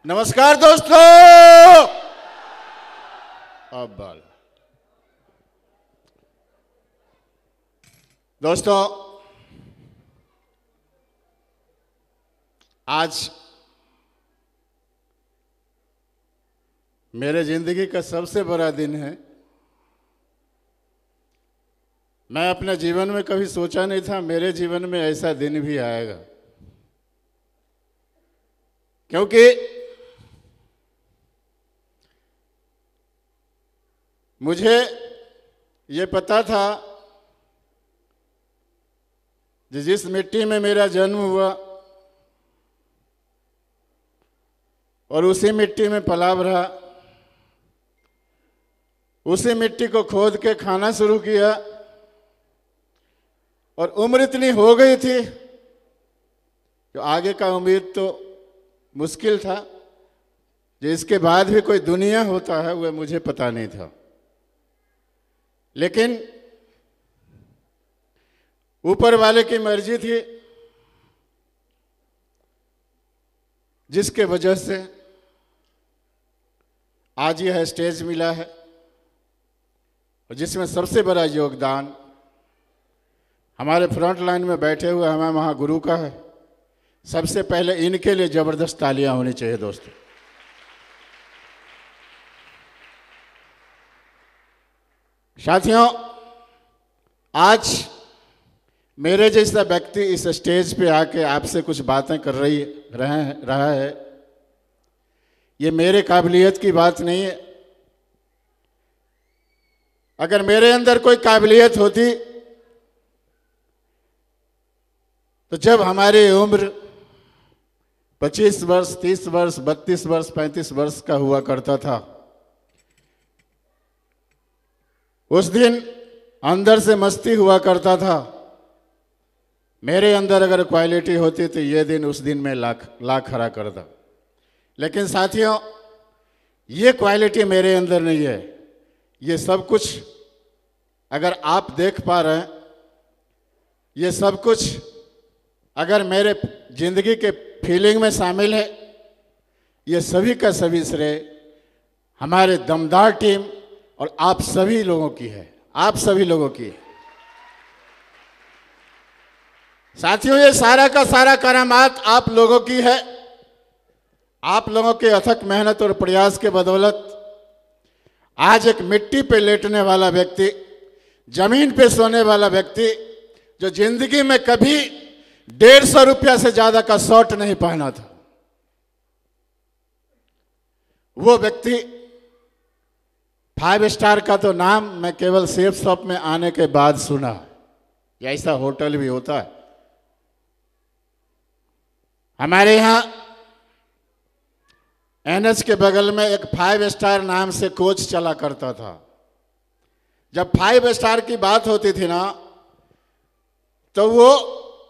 नमस्कार दोस्तों। अब बाल दोस्तों, आज मेरे जिंदगी का सबसे बड़ा दिन है। मैं अपने जीवन में कभी सोचा नहीं था मेरे जीवन में ऐसा दिन भी आएगा, क्योंकि मुझे ये पता था कि जिस मिट्टी में मेरा जन्म हुआ और उसी मिट्टी में पला रहा, उसी मिट्टी को खोद के खाना शुरू किया और उम्र इतनी हो गई थी कि आगे का उम्मीद तो मुश्किल था। जो इसके बाद भी कोई दुनिया होता है वह मुझे पता नहीं था, लेकिन ऊपर वाले की मर्जी थी जिसके वजह से आज यह स्टेज मिला है और जिसमें सबसे बड़ा योगदान हमारे फ्रंट लाइन में बैठे हुए हमारे महागुरु का है। सबसे पहले इनके लिए जबरदस्त तालियां होनी चाहिए दोस्तों। साथियों, आज मेरे जैसा व्यक्ति इस स्टेज पे आके आपसे कुछ बातें कर रहा है, ये मेरे काबिलियत की बात नहीं है। अगर मेरे अंदर कोई काबिलियत होती तो जब हमारी उम्र 25 वर्ष, 30 वर्ष, 32 वर्ष, 35 वर्ष का हुआ करता था, उस दिन अंदर से मस्ती हुआ करता था। मेरे अंदर अगर क्वालिटी होती तो ये दिन उस दिन में लाख खड़ा करता। लेकिन साथियों, ये क्वालिटी मेरे अंदर नहीं है। ये सब कुछ अगर आप देख पा रहे हैं, ये सब कुछ अगर मेरे जिंदगी के फीलिंग में शामिल है, ये सभी का सभी श्रेय हमारे दमदार टीम और आप सभी लोगों की है। आप सभी लोगों की है। साथियों, ये सारा का सारा करामात आप लोगों की है। आप लोगों के अथक मेहनत और प्रयास के बदौलत आज एक मिट्टी पे लेटने वाला व्यक्ति, जमीन पे सोने वाला व्यक्ति, जो जिंदगी में कभी 150 रुपया से ज्यादा का शर्ट नहीं पहना था, वो व्यक्ति 5 स्टार का तो नाम मैं केवल सेफ शॉप में आने के बाद सुना। या ऐसा होटल भी होता है। हमारे यहाँ एनएच के बगल में एक 5 स्टार नाम से कोच चला करता था। जब 5 स्टार की बात होती थी ना, तो वो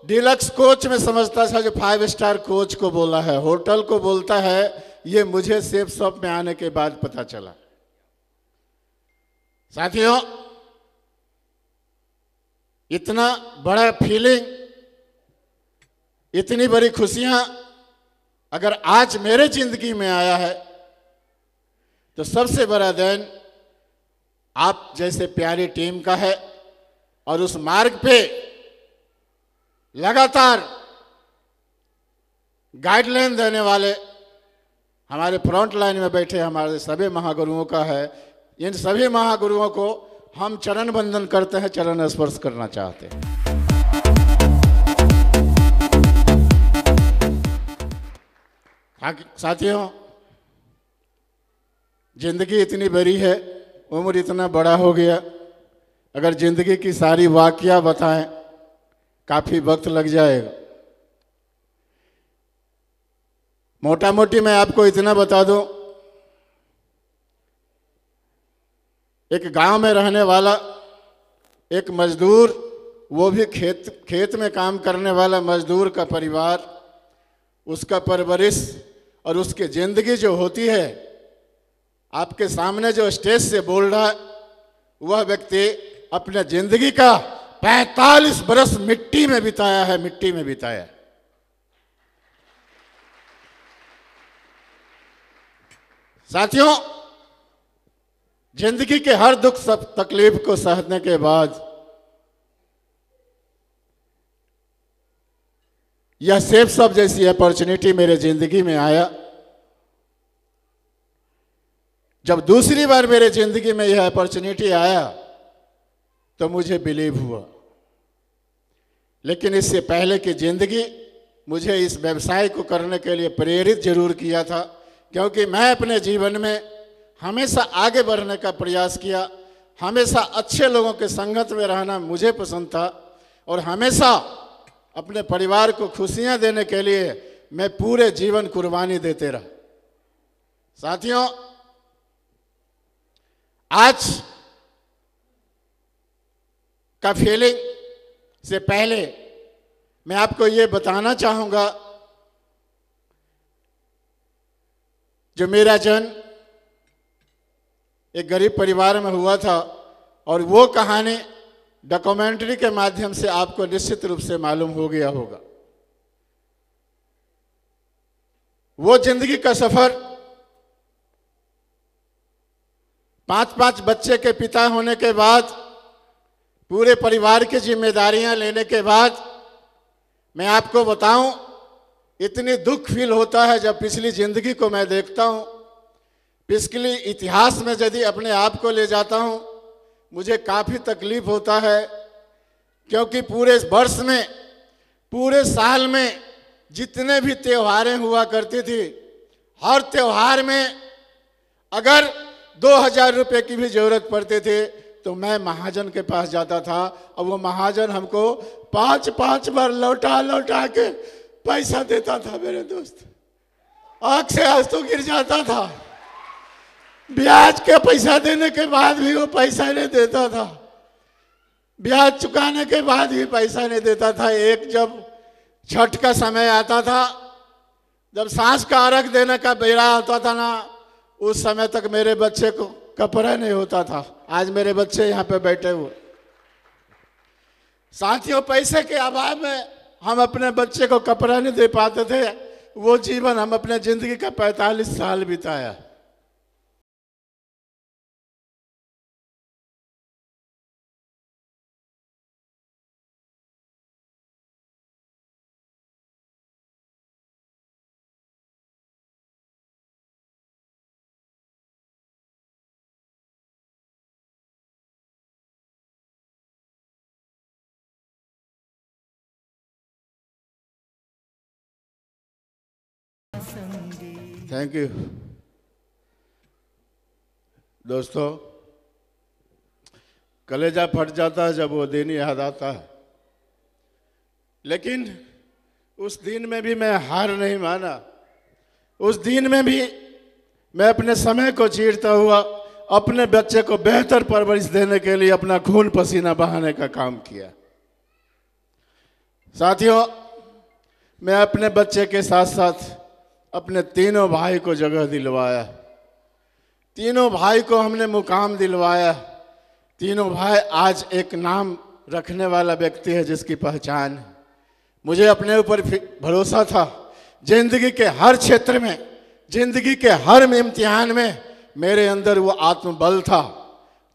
डिलक्स कोच में समझता था जो 5 स्टार कोच को बोला है, होटल को बोलता है। ये मुझे सेफ शॉप में आने के बाद पता चला। साथियों, इतना बड़ा फीलिंग, इतनी बड़ी खुशियां अगर आज मेरे जिंदगी में आया है तो सबसे बड़ा देन आप जैसे प्यारी टीम का है। और उस मार्ग पे लगातार गाइडलाइन देने वाले हमारे फ्रंट लाइन में बैठे हमारे सभी महागुरुओं का है। इन सभी महागुरुओं को हम चरण वंदन करते हैं, चरण स्पर्श करना चाहते हैं। साथियों, जिंदगी इतनी बड़ी है, उम्र इतना बड़ा हो गया, अगर जिंदगी की सारी वाकया बताएं काफी वक्त लग जाएगा। मोटा मोटी मैं आपको इतना बता दूं, एक गांव में रहने वाला एक मजदूर, वो भी खेत में काम करने वाला मजदूर का परिवार, उसका परवरिश और उसकी जिंदगी जो होती है, आपके सामने जो स्टेज से बोल रहा है, वह व्यक्ति अपने जिंदगी का 45 बरस मिट्टी में बिताया है। मिट्टी में बिताया है। साथियों, जिंदगी के हर दुख सब तकलीफ को सहने के बाद यह सेफ सब जैसी अपॉर्चुनिटी मेरे जिंदगी में आया। जब दूसरी बार मेरे जिंदगी में यह अपॉर्चुनिटी आया तो मुझे बिलीव हुआ, लेकिन इससे पहले की जिंदगी मुझे इस व्यवसाय को करने के लिए प्रेरित जरूर किया था, क्योंकि मैं अपने जीवन में हमेशा आगे बढ़ने का प्रयास किया। हमेशा अच्छे लोगों के संगत में रहना मुझे पसंद था और हमेशा अपने परिवार को खुशियां देने के लिए मैं पूरे जीवन कुर्बानी देते रहा। साथियों, आज का फीलिंग से पहले मैं आपको ये बताना चाहूंगा, जो मेरा जन्म एक गरीब परिवार में हुआ था और वो कहानी डॉक्यूमेंट्री के माध्यम से आपको निश्चित रूप से मालूम हो गया होगा। वो जिंदगी का सफर, 5 बच्चे के पिता होने के बाद, पूरे परिवार की जिम्मेदारियां लेने के बाद, मैं आपको बताऊं, इतनी दुख फील होता है जब पिछली जिंदगी को मैं देखता हूं। पिछले इतिहास में यदि अपने आप को ले जाता हूं, मुझे काफ़ी तकलीफ होता है, क्योंकि पूरे वर्ष में, पूरे साल में जितने भी त्योहारें हुआ करती थी, हर त्योहार में अगर 2000 रुपये की भी जरूरत पड़ती थी तो मैं महाजन के पास जाता था और वो महाजन हमको 5 बार लौटा के पैसा देता था। मेरे दोस्त, आंख से आंसू गिर जाता था। ब्याज के पैसा देने के बाद भी वो पैसा नहीं देता था, ब्याज चुकाने के बाद भी पैसा नहीं देता था। एक जब छठ का समय आता था, जब सांझ का अर्घ देने का बेड़ा आता था ना, उस समय तक मेरे बच्चे को कपड़ा नहीं होता था। आज मेरे बच्चे यहाँ पे बैठे हुए। साथियों, पैसे के अभाव में हम अपने बच्चे को कपड़ा नहीं दे पाते थे। वो जीवन हम अपने जिंदगी का 45 साल बिताया। थैंक यू दोस्तों। कलेजा फट जाता है जब वो दिन याद आता है, लेकिन उस दिन में भी मैं हार नहीं माना। उस दिन में भी मैं अपने समय को चीरता हुआ अपने बच्चे को बेहतर परवरिश देने के लिए अपना खून पसीना बहाने का काम किया। साथियों, मैं अपने बच्चे के साथ साथ अपने तीनों भाई को जगह दिलवाया। तीनों भाई को हमने मुकाम दिलवाया। तीनों भाई आज एक नाम रखने वाला व्यक्ति है जिसकी पहचान है। मुझे अपने ऊपर भरोसा था। जिंदगी के हर क्षेत्र में, जिंदगी के हर इम्तिहान में मेरे अंदर वो आत्मबल था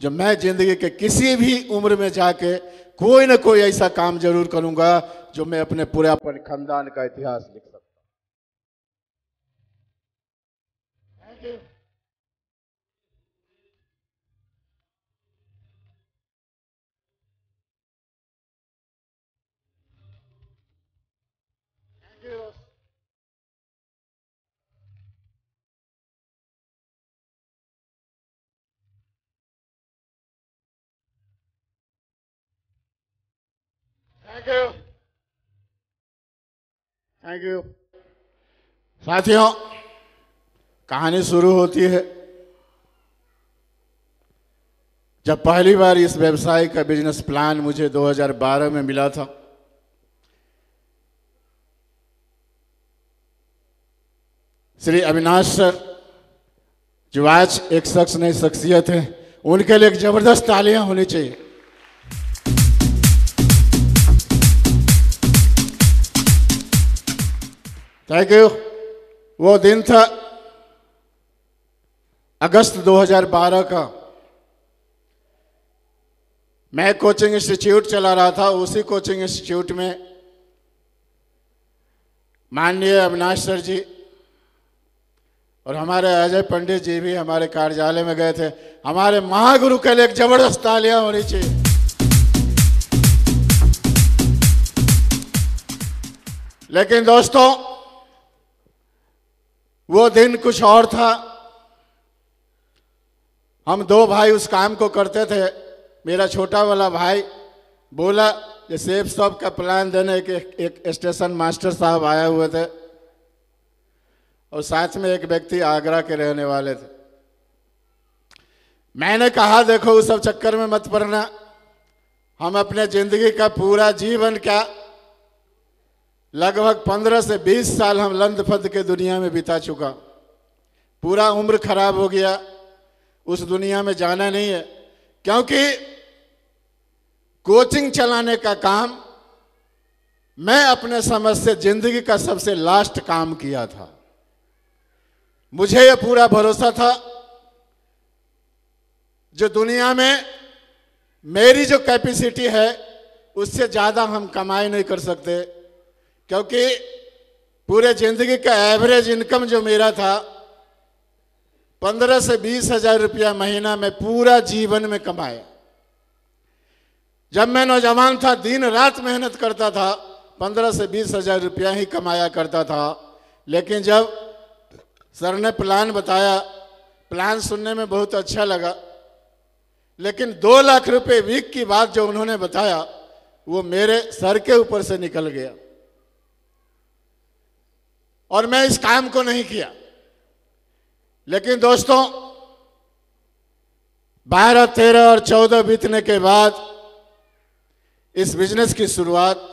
जो मैं जिंदगी के किसी भी उम्र में जाके कोई ना कोई ऐसा काम जरूर करूंगा जो मैं अपने पूरे खानदान का इतिहास लिख सकता। Thank you. साथियों, कहानी शुरू होती है जब पहली बार इस व्यवसाय का बिजनेस प्लान मुझे 2012 में मिला था। श्री अविनाश सर, जो आज एक शख्स नहीं शख्सियत है, उनके लिए एक जबरदस्त तालियां होनी चाहिए। Thank you. वो दिन था अगस्त 2012 का मैं कोचिंग इंस्टीट्यूट चला रहा था। उसी कोचिंग इंस्टीट्यूट में माननीय अविनाश सर जी और हमारे अजय पंडित जी भी हमारे कार्यालय में गए थे। हमारे महागुरु के लिए एक जबरदस्त तालियां होनी चाहिए। लेकिन दोस्तों, वो दिन कुछ और था। हम दो भाई उस काम को करते थे। मेरा छोटा वाला भाई बोला कि सेफ शॉप का प्लान देने के एक स्टेशन मास्टर साहब आए हुए थे और साथ में एक व्यक्ति आगरा के रहने वाले थे। मैंने कहा देखो उस सब चक्कर में मत पड़ना, हम अपने जिंदगी का पूरा जीवन क्या लगभग 15 से 20 साल हम लंदफंद के दुनिया में बिता चुका। पूरा उम्र खराब हो गया, उस दुनिया में जाना नहीं है। क्योंकि कोचिंग चलाने का काम मैं अपने समझ से जिंदगी का सबसे लास्ट काम किया था। मुझे यह पूरा भरोसा था जो दुनिया में मेरी जो कैपेसिटी है उससे ज़्यादा हम कमाई नहीं कर सकते। क्योंकि पूरे जिंदगी का एवरेज इनकम जो मेरा था 15 से 20 हजार रुपया महीना में पूरा जीवन में कमाया। जब मैं नौजवान था दिन रात मेहनत करता था, 15 से 20 हजार रुपया ही कमाया करता था। लेकिन जब सर ने प्लान बताया, प्लान सुनने में बहुत अच्छा लगा, लेकिन 2 लाख रुपए वीक की बात जो उन्होंने बताया वो मेरे सर के ऊपर से निकल गया और मैं इस काम को नहीं किया। लेकिन दोस्तों, 12, 13 और 14 बीतने के बाद इस बिजनेस की शुरुआत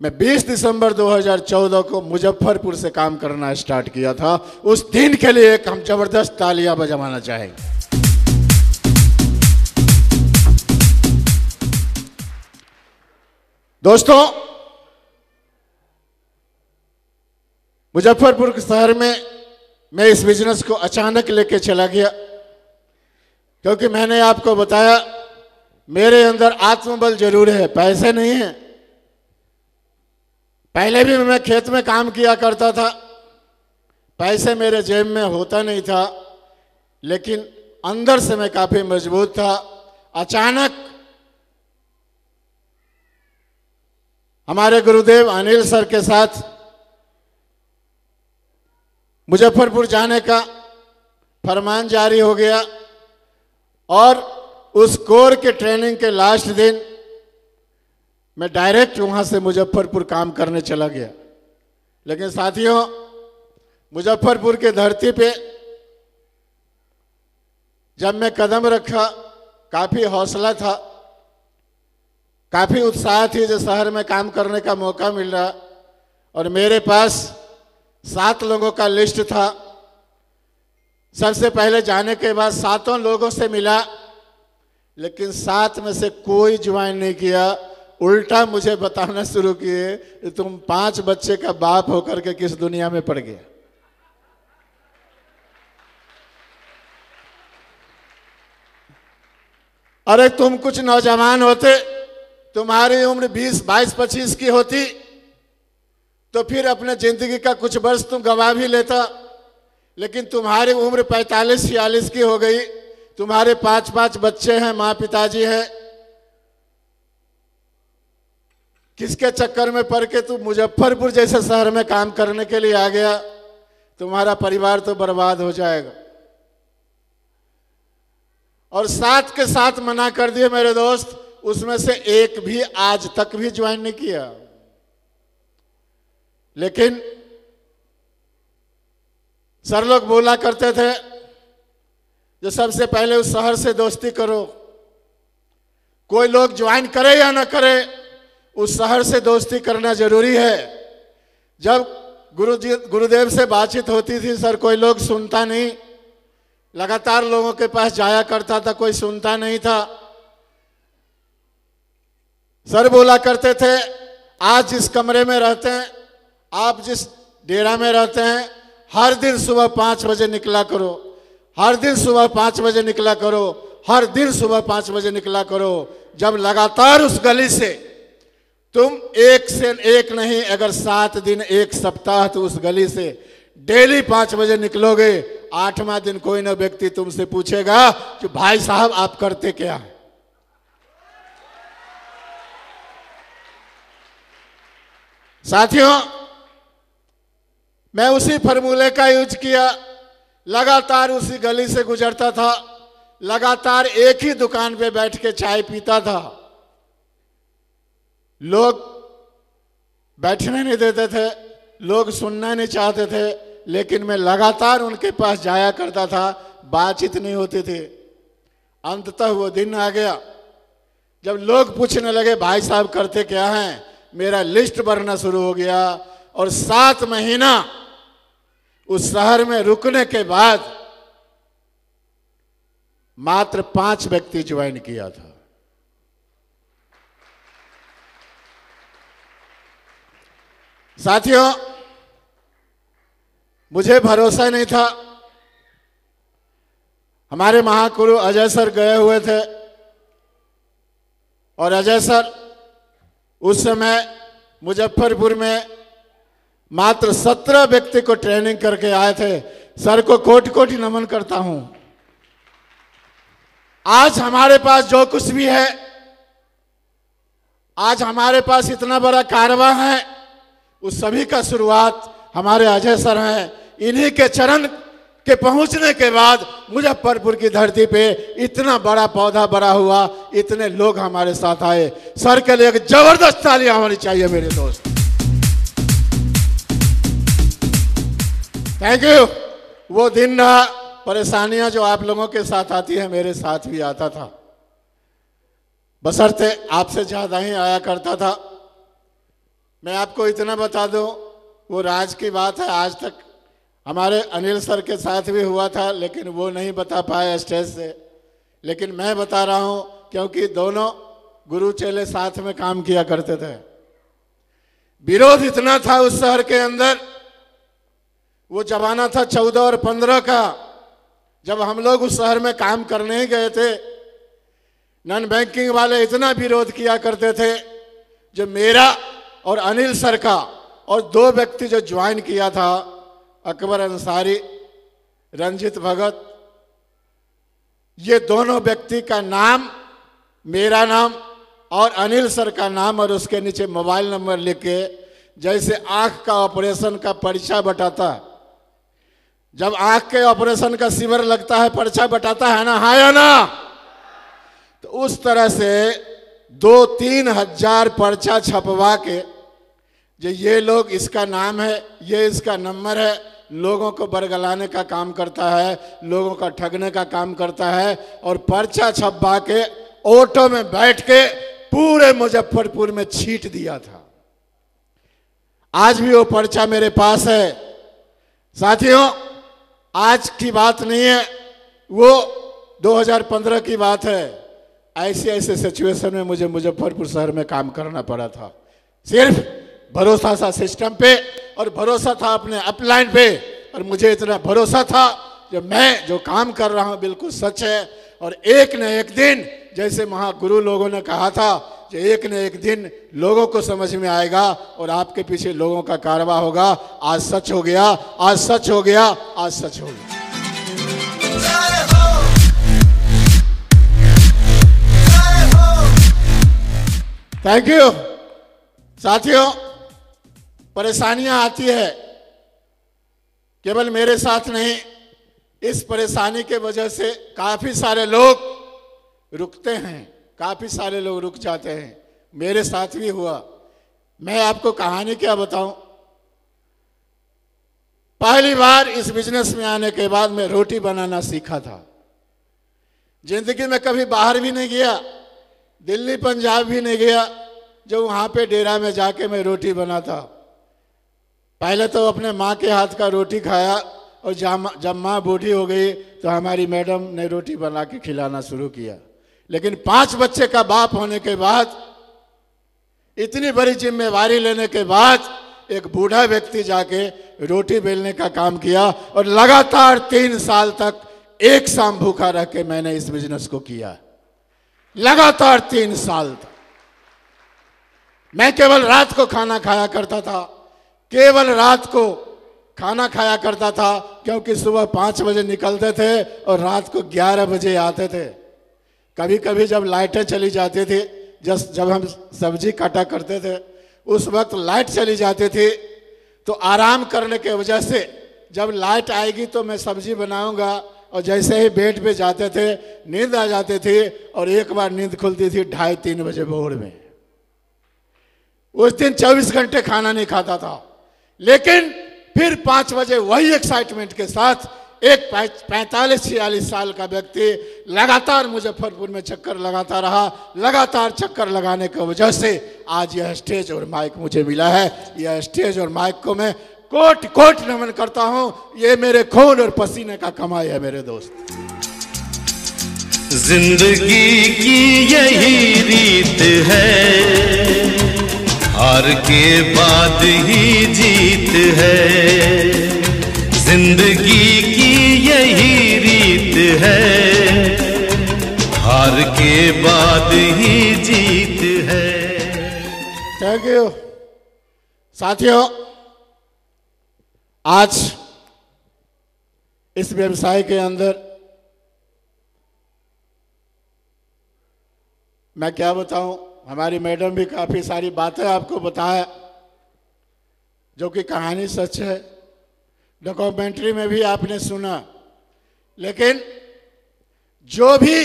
मैं 20 दिसंबर 2014 को मुजफ्फरपुर से काम करना स्टार्ट किया था। उस दिन के लिए एक हम जबरदस्त तालियां बजाना चाहेंगे। दोस्तों, मुजफ्फरपुर के शहर में मैं इस बिजनेस को अचानक लेके चला गया। क्योंकि मैंने आपको बताया मेरे अंदर आत्मबल जरूर है, पैसे नहीं है। पहले भी मैं खेत में काम किया करता था, पैसे मेरे जेब में होता नहीं था, लेकिन अंदर से मैं काफी मजबूत था। अचानक हमारे गुरुदेव अनिल सर के साथ मुजफ्फरपुर जाने का फरमान जारी हो गया और उस कोर के ट्रेनिंग के लास्ट दिन मैं डायरेक्ट वहां से मुजफ्फरपुर काम करने चला गया। लेकिन साथियों, मुजफ्फरपुर के धरती पे जब मैं कदम रखा काफी हौसला था, काफी उत्साह थी जो शहर में काम करने का मौका मिल रहा। और मेरे पास 7 लोगों का लिस्ट था। सबसे पहले जाने के बाद 7 लोगों से मिला, लेकिन 7 में से कोई ज्वाइन नहीं किया। उल्टा मुझे बताना शुरू किए कि तुम 5 बच्चे का बाप होकर के किस दुनिया में पड़ गया। अरे तुम कुछ नौजवान होते, तुम्हारी उम्र 20, 22, 25 की होती तो फिर अपने जिंदगी का कुछ वर्ष तुम गंवा भी लेता। लेकिन तुम्हारी उम्र 45, 46 की हो गई, तुम्हारे 5 बच्चे हैं, माँ पिताजी है। किसके चक्कर में पड़ के तुम मुजफ्फरपुर जैसे शहर में काम करने के लिए आ गया? तुम्हारा परिवार तो बर्बाद हो जाएगा। और 7 के 7 मना कर दिए मेरे दोस्त। उसमें से एक भी आज तक भी ज्वाइन नहीं किया। लेकिन सर लोग बोला करते थे जो सबसे पहले उस शहर से दोस्ती करो। कोई लोग ज्वाइन करे या ना करे, उस शहर से दोस्ती करना जरूरी है। जब गुरुदेव से बातचीत होती थी, सर कोई लोग सुनता नहीं, लगातार लोगों के पास जाया करता था, कोई सुनता नहीं था। सर बोला करते थे, आज जिस कमरे में रहते हैं, आप जिस डेरा में रहते हैं, हर दिन सुबह 5 बजे निकला करो, हर दिन सुबह 5 बजे निकला करो, हर दिन सुबह 5 बजे निकला करो। जब लगातार उस गली से तुम एक से एक नहीं, अगर 7 दिन, 1 सप्ताह तो उस गली से डेली 5 बजे निकलोगे, 8वां दिन कोई ना व्यक्ति तुमसे पूछेगा कि भाई साहब आप करते क्या है। साथियों, मैं उसी फॉर्मूले का यूज किया, लगातार उसी गली से गुजरता था, लगातार एक ही दुकान पे बैठ के चाय पीता था। लोग बैठने नहीं देते थे, लोग सुनना नहीं चाहते थे, लेकिन मैं लगातार उनके पास जाया करता था, बातचीत नहीं होती थी। अंततः वो दिन आ गया जब लोग पूछने लगे भाई साहब करते क्या हैं, मेरा लिस्ट बढ़ना शुरू हो गया। और 7 महीना उस शहर में रुकने के बाद मात्र 5 व्यक्ति ज्वाइन किया था। साथियों, मुझे भरोसा नहीं था। हमारे महागुरु अजय सर गए हुए थे और अजय सर उस समय मुजफ्फरपुर में मात्र 17 व्यक्ति को ट्रेनिंग करके आए थे। सर को कोटि कोटि नमन करता हूं। आज हमारे पास जो कुछ भी है, आज हमारे पास इतना बड़ा कारवा है, उस सभी का शुरुआत हमारे अजय सर हैं। इन्हीं के चरण के पहुंचने के बाद मुजफ्फरपुर की धरती पे इतना बड़ा पौधा बड़ा हुआ, इतने लोग हमारे साथ आए। सर के लिए एक जबरदस्त तालियां होनी चाहिए मेरे दोस्त। Thank you. वो दिन रहा, परेशानियां जो आप लोगों के साथ आती है मेरे साथ भी आता था, बशर्ते आपसे ज्यादा ही आया करता था। मैं आपको इतना बता दूं, वो राज की बात है, आज तक हमारे अनिल सर के साथ भी हुआ था, लेकिन वो नहीं बता पाए स्टेज से। लेकिन मैं बता रहा हूं क्योंकि दोनों गुरु चेले साथ में काम किया करते थे। विरोध इतना था उस शहर के अंदर, वो जमाना था 14 और 15 का, जब हम लोग उस शहर में काम करने ही गए थे। नॉन बैंकिंग वाले इतना विरोध किया करते थे, जो मेरा और अनिल सर का और 2 व्यक्ति जो ज्वाइन किया था, अकबर अंसारी, रंजित भगत, ये दोनों व्यक्ति का नाम, मेरा नाम और अनिल सर का नाम और उसके नीचे मोबाइल नंबर लिख के, जैसे आंख का ऑपरेशन का पर्चा बटाता, जब आंख के ऑपरेशन का शिविर लगता है पर्चा बटाता है ना, हाँ या ना, तो उस तरह से 2-3 हजार पर्चा छपवा के, जो ये लोग इसका नाम है, ये इसका नंबर है, लोगों को बरगलाने का काम करता है, लोगों का ठगने का काम करता है। और पर्चा छपवा के ऑटो में बैठ के पूरे मुजफ्फरपुर में छींट दिया था। आज भी वो पर्चा मेरे पास है। साथियों, आज की बात नहीं है, वो 2015 की बात है। ऐसे ऐसे सिचुएशन में मुझे मुजफ्फरपुर शहर में काम करना पड़ा था। सिर्फ भरोसा था सिस्टम पे और भरोसा था अपने अपलाइन पे, और मुझे इतना भरोसा था कि मैं जो काम कर रहा हूँ बिल्कुल सच है। और एक न एक दिन, जैसे महागुरु लोगों ने कहा था, कि एक न एक दिन लोगों को समझ में आएगा और आपके पीछे लोगों का कारवा होगा। आज सच हो गया, आज सच हो गया, आज सच हो गया। Thank you. साथियों, परेशानियां आती है, केवल मेरे साथ नहीं, इस परेशानी के वजह से काफी सारे लोग रुकते हैं, काफी सारे लोग रुक जाते हैं। मेरे साथ भी हुआ। मैं आपको कहानी क्या बताऊं। पहली बार इस बिजनेस में आने के बाद मैं रोटी बनाना सीखा था। जिंदगी में कभी बाहर भी नहीं गया, दिल्ली पंजाब भी नहीं गया, जो वहां पे डेरा में जाके मैं रोटी बनाता। पहले तो अपने माँ के हाथ का रोटी खाया, और जब माँ बूढ़ी हो गई तो हमारी मैडम ने रोटी बना के खिलाना शुरू किया। लेकिन 5 बच्चे का बाप होने के बाद, इतनी बड़ी जिम्मेवारी लेने के बाद, एक बूढ़ा व्यक्ति जाके रोटी बेलने का काम किया और लगातार 3 साल तक एक शाम भूखा रह के मैंने इस बिजनेस को किया। लगातार 3 साल तक मैं केवल रात को खाना खाया करता था, केवल रात को खाना खाया करता था, क्योंकि सुबह 5 बजे निकलते थे और रात को 11 बजे आते थे। कभी कभी जब लाइटें चली जाती थी, जब हम सब्जी काटा करते थे, उस वक्त लाइट चली जाती थी, तो आराम करने के वजह से जब लाइट आएगी तो मैं सब्जी बनाऊंगा, और जैसे ही बेड पे जाते थे नींद आ जाती थी, और एक बार नींद खुलती थी 2:30-3 बजे भोर में। उस दिन 24 घंटे खाना नहीं खाता था, लेकिन फिर 5 बजे वही एक्साइटमेंट के साथ एक 45-46 साल का व्यक्ति लगातार मुजफ्फरपुर में चक्कर लगाता रहा। लगातार चक्कर लगाने की वजह से आज यह स्टेज और माइक मुझे मिला है। यह स्टेज और माइक को मैं कोट कोट नमन करता हूं। ये मेरे खून और पसीने का कमाई है मेरे दोस्त। जिंदगी की यही रीत है, हार के बाद ही जीत है। जिंदगी की यही रीत है, हार के बाद ही जीत है। थैंक यू साथियों। आज इस व्यवसाय के अंदर मैं क्या बताऊं, हमारी मैडम भी काफी सारी बातें आपको बताया, जो कि कहानी सच है, डॉक्यूमेंट्री में भी आपने सुना। लेकिन जो भी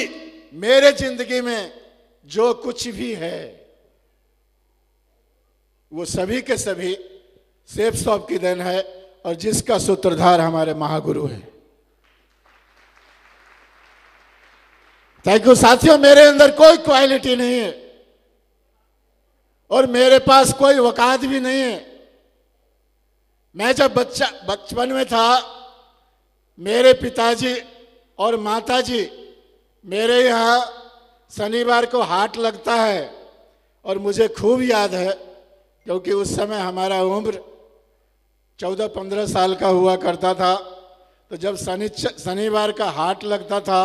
मेरे जिंदगी में जो कुछ भी है, वो सभी के सभी सेफ सॉप की देन है, और जिसका सूत्रधार हमारे महागुरु हैं। थैंक यू साथियों। मेरे अंदर कोई क्वालिटी नहीं है और मेरे पास कोई वकात भी नहीं है। मैं जब बचपन में था, मेरे पिताजी और माताजी, मेरे यहाँ शनिवार को हाट लगता है, और मुझे खूब याद है, क्योंकि उस समय हमारा उम्र 14-15 साल का हुआ करता था। तो जब शनिवार का हाट लगता था,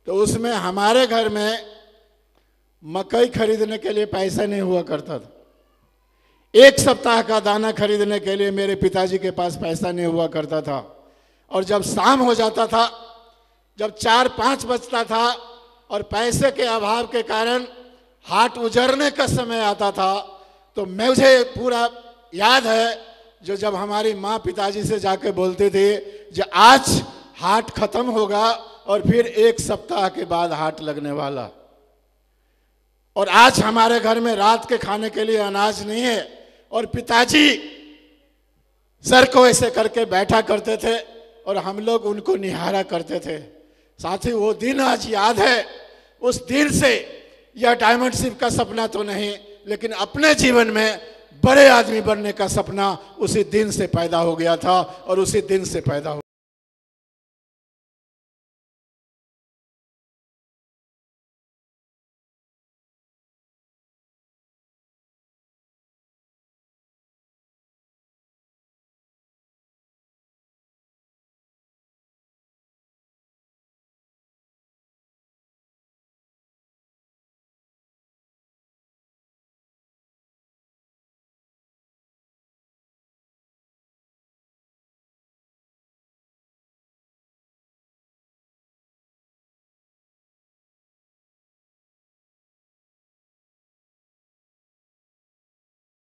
तो उसमें हमारे घर में मकई खरीदने के लिए पैसा नहीं हुआ करता था। 1 सप्ताह का दाना खरीदने के लिए मेरे पिताजी के पास पैसा नहीं हुआ करता था। और जब शाम हो जाता था, जब 4-5 बजता था, और पैसे के अभाव के कारण हाट उजरने का समय आता था, तो मुझे पूरा याद है, जो जब हमारी माँ पिताजी से जाके बोलती थी कि आज हाट खत्म होगा और फिर 1 सप्ताह के बाद हाट लगने वाला। और आज हमारे घर में रात के खाने के लिए अनाज नहीं है, और पिताजी सर को ऐसे करके बैठा करते थे और हम लोग उनको निहारा करते थे। साथ ही वो दिन आज याद है। उस दिन से यह डायमंड शिप का सपना तो नहीं, लेकिन अपने जीवन में बड़े आदमी बनने का सपना उसी दिन से पैदा हो गया था, और उसी दिन से पैदा हो।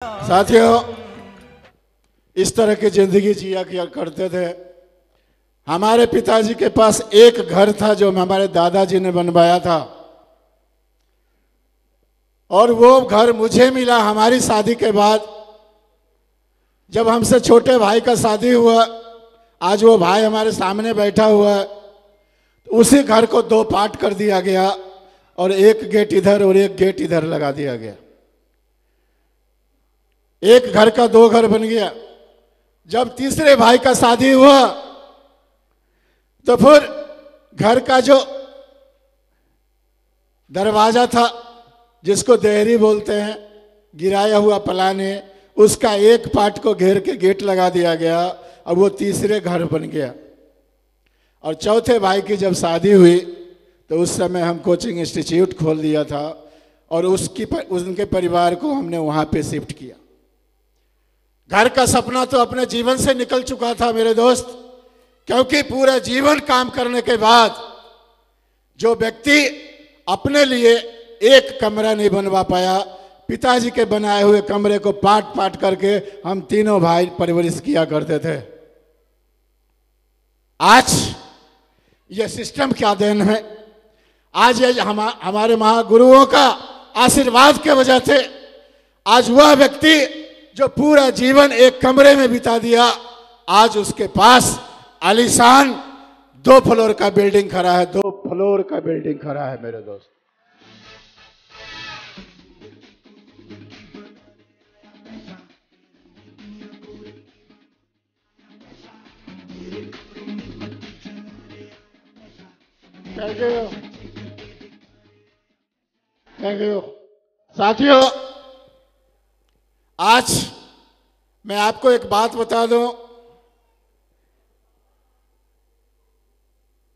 साथियों, इस तरह की जिंदगी जिया किया करते थे। हमारे पिताजी के पास एक घर था जो हमारे दादाजी ने बनवाया था, और वो घर मुझे मिला हमारी शादी के बाद। जब हमसे छोटे भाई का शादी हुआ, आज वो भाई हमारे सामने बैठा हुआ है, तो उसी घर को 2 पार्ट कर दिया गया, और एक गेट इधर और एक गेट इधर लगा दिया गया। एक घर का 2 घर बन गया। जब तीसरे भाई का शादी हुआ, तो फिर घर का जो दरवाजा था, जिसको देहरी बोलते हैं, गिराया हुआ पलाने, उसका एक पार्ट को घेर के गेट लगा दिया गया। अब वो तीसरे घर बन गया। और चौथे भाई की जब शादी हुई तो उस समय हम कोचिंग इंस्टीट्यूट खोल दिया था और उनके परिवार को हमने वहाँ पे शिफ्ट किया। घर का सपना तो अपने जीवन से निकल चुका था मेरे दोस्त, क्योंकि पूरा जीवन काम करने के बाद जो व्यक्ति अपने लिए एक कमरा नहीं बनवा पाया, पिताजी के बनाए हुए कमरे को पाट पाट करके हम तीनों भाई परवरिश किया करते थे। आज ये सिस्टम क्या देन है, आज ये हमारे महागुरुओं का आशीर्वाद के वजह से आज वह व्यक्ति जो पूरा जीवन एक कमरे में बिता दिया, आज उसके पास आलीशान 2 फ्लोर का बिल्डिंग खड़ा है। 2 फ्लोर का बिल्डिंग खड़ा है मेरे दोस्त। थैंक यू साथियों, आज मैं आपको एक बात बता दूं,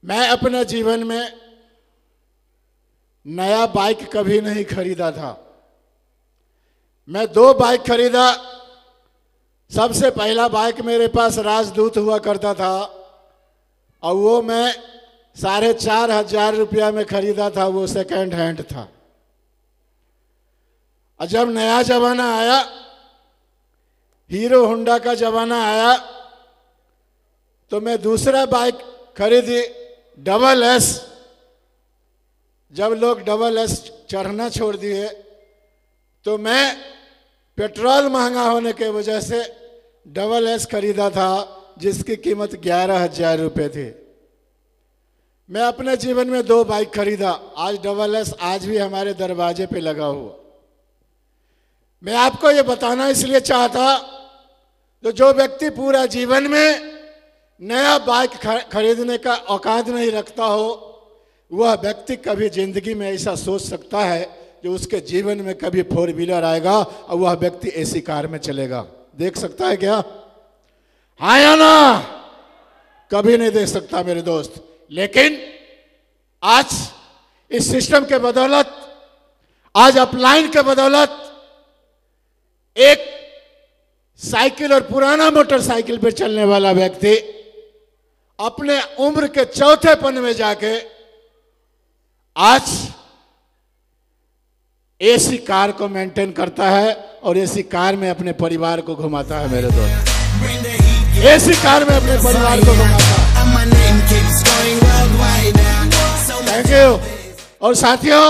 मैं अपने जीवन में नया बाइक कभी नहीं खरीदा था। मैं 2 बाइक खरीदा। सबसे पहला बाइक मेरे पास राजदूत हुआ करता था और वो मैं 4,500 रुपया में खरीदा था। वो सेकंड हैंड था। और जब नया जमाना आया, हीरो होंडा का जमाना आया, तो मैं दूसरा बाइक खरीदी डबल एस। जब लोग डबल एस चढ़ना छोड़ दिए तो मैं पेट्रोल महंगा होने के वजह से डबल एस खरीदा था, जिसकी कीमत 11,000 रुपये थी। मैं अपने जीवन में 2 बाइक खरीदा। आज डबल एस आज भी हमारे दरवाजे पे लगा हुआ। मैं आपको ये बताना इसलिए चाहता, तो जो व्यक्ति पूरा जीवन में नया बाइक खरीदने का औकात नहीं रखता हो, वह व्यक्ति कभी जिंदगी में ऐसा सोच सकता है जो उसके जीवन में कभी 4 व्हीलर आएगा और वह व्यक्ति एसी कार में चलेगा। देख सकता है क्या? हाँ या ना? कभी नहीं देख सकता मेरे दोस्त। लेकिन आज इस सिस्टम के बदौलत, आज अपलाइन के बदौलत, एक साइकिल और पुराना मोटरसाइकिल पर चलने वाला व्यक्ति अपने उम्र के चौथेपन में जाके आज एसी कार को मेंटेन करता है और एसी कार में अपने परिवार को घुमाता है मेरे दोस्त। एसी कार में अपने परिवार को घुमाता है। Thank you. और साथियों,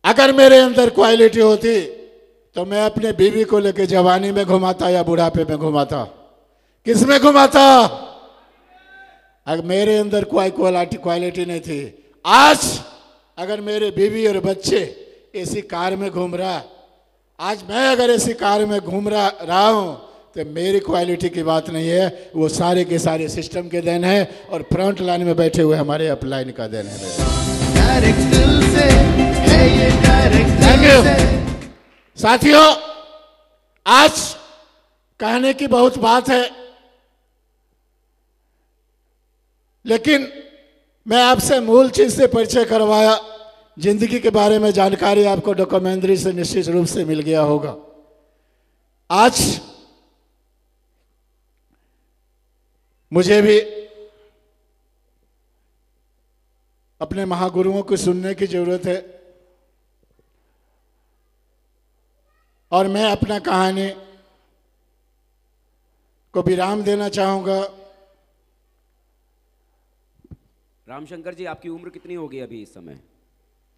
अगर मेरे अंदर क्वालिटी होती तो मैं अपने बीवी को लेकर जवानी में घुमाता या बुढ़ापे में घुमाता? किस में घुमाता? अगर मेरे अंदर कोई क्वालिटी नहीं थी, आज अगर मेरे बीवी और बच्चे ऐसी कार में घूम रहा, आज मैं अगर ऐसी कार में घूम रहा हूं, तो मेरी क्वालिटी की बात नहीं है, वो सारे के सारे सिस्टम के देन है और फ्रंट लाइन में बैठे हुए हमारे अपलाइन का देन है। थैंक यू साथियों। आज कहने की बहुत बात है, लेकिन मैं आपसे मूल चीज से परिचय करवाया। जिंदगी के बारे में जानकारी आपको डॉक्यूमेंट्री से निश्चित रूप से मिल गया होगा। आज मुझे भी अपने महागुरुओं को सुनने की जरूरत है और मैं अपना कहानी को विराम देना चाहूंगा। रामशंकर जी, आपकी उम्र कितनी होगी अभी इस समय?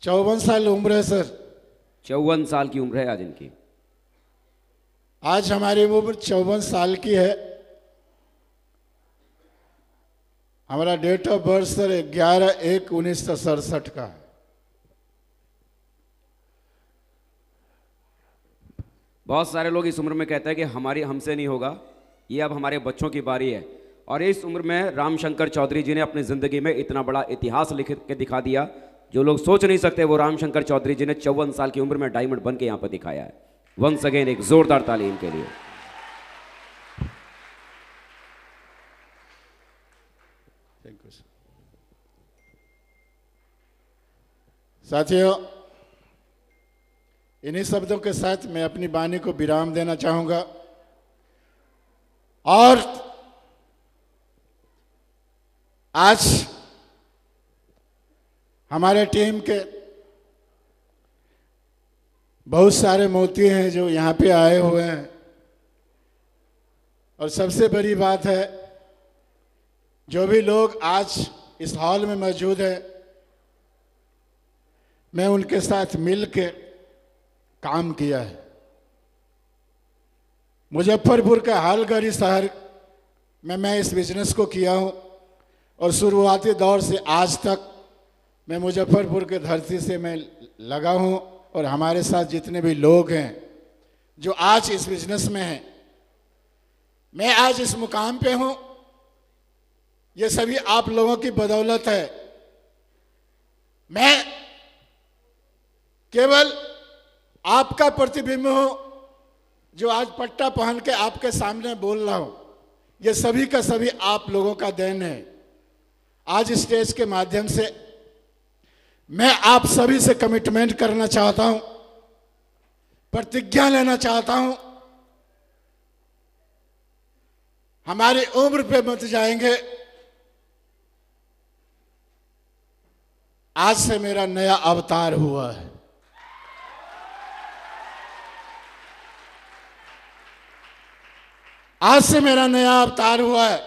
54 साल उम्र है सर। 54 साल की उम्र है आज इनकी। आज हमारी उम्र 54 साल की है। हमारा डेट ऑफ बर्थ सर 11/1/1967 का है। बहुत सारे लोग इस उम्र में कहते हैं कि हमसे नहीं होगा, ये अब हमारे बच्चों की बारी है। और इस उम्र में रामशंकर चौधरी जी ने अपनी ज़िंदगी में इतना बड़ा इतिहास लिख के दिखा दिया, जो लोग सोच नहीं सकते। वो रामशंकर चौधरी जी ने 54 साल की उम्र में डायमंड बन के यहाँ पर दिखाया है। वंस अगेन एक जोरदार तालीम के लिए। थैंक यू साथियों, इन्हीं शब्दों के साथ मैं अपनी वाणी को विराम देना चाहूंगा और आज हमारे टीम के बहुत सारे मोती हैं जो यहाँ पे आए हुए हैं, और सबसे बड़ी बात है जो भी लोग आज इस हॉल में मौजूद हैं, मैं उनके साथ मिल के काम किया है। मुजफ्फरपुर के हालगढ़ी शहर में मैं इस बिजनेस को किया हूँ और शुरुआती दौर से आज तक मैं मुजफ्फरपुर के धरती से मैं लगा हूँ, और हमारे साथ जितने भी लोग हैं जो आज इस बिजनेस में हैं, मैं आज इस मुकाम पे हूँ, ये सभी आप लोगों की बदौलत है। मैं केवल आपका प्रतिबिंब हूँ जो आज पट्टा पहन के आपके सामने बोल रहा हूँ, ये सभी का सभी आप लोगों का देन है। आज स्टेज के माध्यम से मैं आप सभी से कमिटमेंट करना चाहता हूं, प्रतिज्ञा लेना चाहता हूं, हमारी उम्र पे मत जाएंगे। आज से मेरा नया अवतार हुआ है। आज से मेरा नया अवतार हुआ है।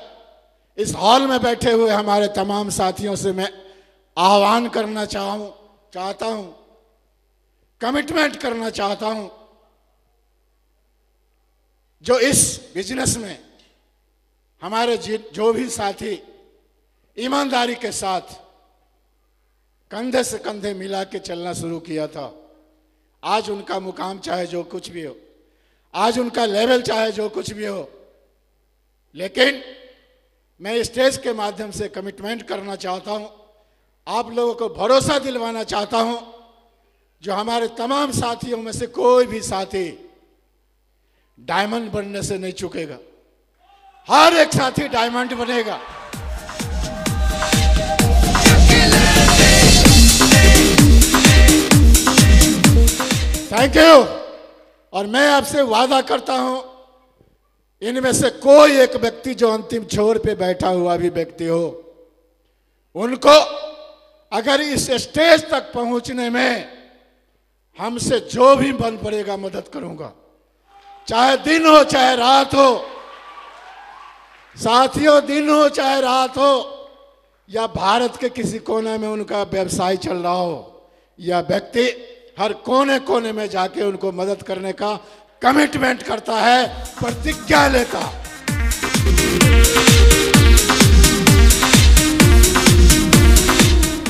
इस हॉल में बैठे हुए हमारे तमाम साथियों से मैं आह्वान करना चाहता हूं, कमिटमेंट करना चाहता हूं, जो इस बिजनेस में हमारे जो भी साथी ईमानदारी के साथ कंधे से कंधे मिला के चलना शुरू किया था, आज उनका मुकाम चाहे जो कुछ भी हो, आज उनका लेवल चाहे जो कुछ भी हो, लेकिन मैं स्टेज के माध्यम से कमिटमेंट करना चाहता हूं, आप लोगों को भरोसा दिलवाना चाहता हूं, जो हमारे तमाम साथियों में से कोई भी साथी डायमंड बनने से नहीं चूकेगा। हर एक साथी डायमंड बनेगा। Thank you. और मैं आपसे वादा करता हूं, इनमें से कोई एक व्यक्ति जो अंतिम छोर पे बैठा हुआ भी व्यक्ति हो, उनको अगर इस स्टेज तक पहुंचने में हमसे जो भी बन पड़ेगा मदद करूंगा, चाहे दिन हो चाहे रात हो। साथियों, दिन हो चाहे रात हो, या भारत के किसी कोने में उनका व्यवसाय चल रहा हो, या व्यक्ति हर कोने कोने में जाके उनको मदद करने का कमिटमेंट करता है, प्रतिज्ञा लेता।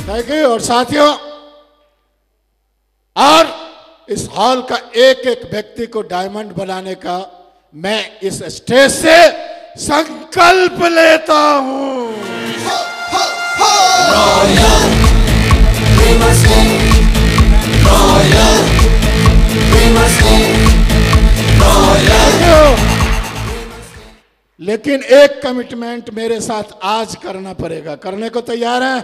Thank you. और साथियों, और इस हॉल का एक एक व्यक्ति को डायमंड बनाने का मैं इस स्टेज से संकल्प लेता हूं। लेकिन एक कमिटमेंट मेरे साथ आज करना पड़ेगा। करने को तैयार हैं?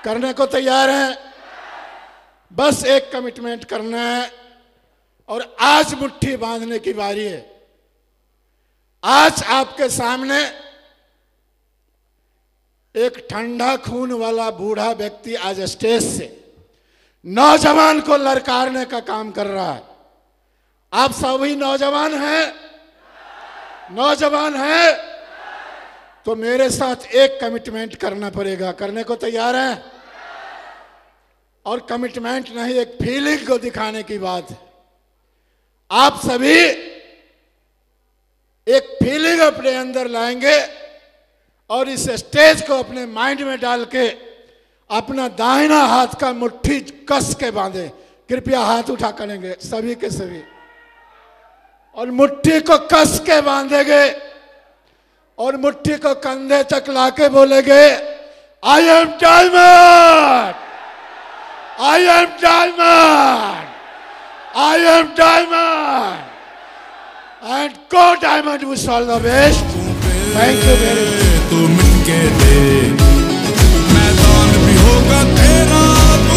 करने को तैयार हैं? बस एक कमिटमेंट करना है, और आज मुट्ठी बांधने की बारी है। आज आपके सामने एक ठंडा खून वाला बूढ़ा व्यक्ति आज स्टेज से नौजवान को ललकारने का काम कर रहा है। आप सभी नौजवान हैं? नौजवान हैं तो मेरे साथ एक कमिटमेंट करना पड़ेगा। करने को तैयार हैं? और कमिटमेंट नहीं, एक फीलिंग को दिखाने की बात है। आप सभी एक फीलिंग अपने अंदर लाएंगे और इस स्टेज को अपने माइंड में डाल के अपना दाहिना हाथ का मुट्ठी कस के बांधे। कृपया हाथ उठा करेंगे सभी के सभी, और मुट्ठी को कस के बांधेंगे और मुट्ठी को कंधे तक लाके बोलेंगे, I am diamond, I am diamond, I am Diamond. And Go Diamond wish all the best. Thank you very much.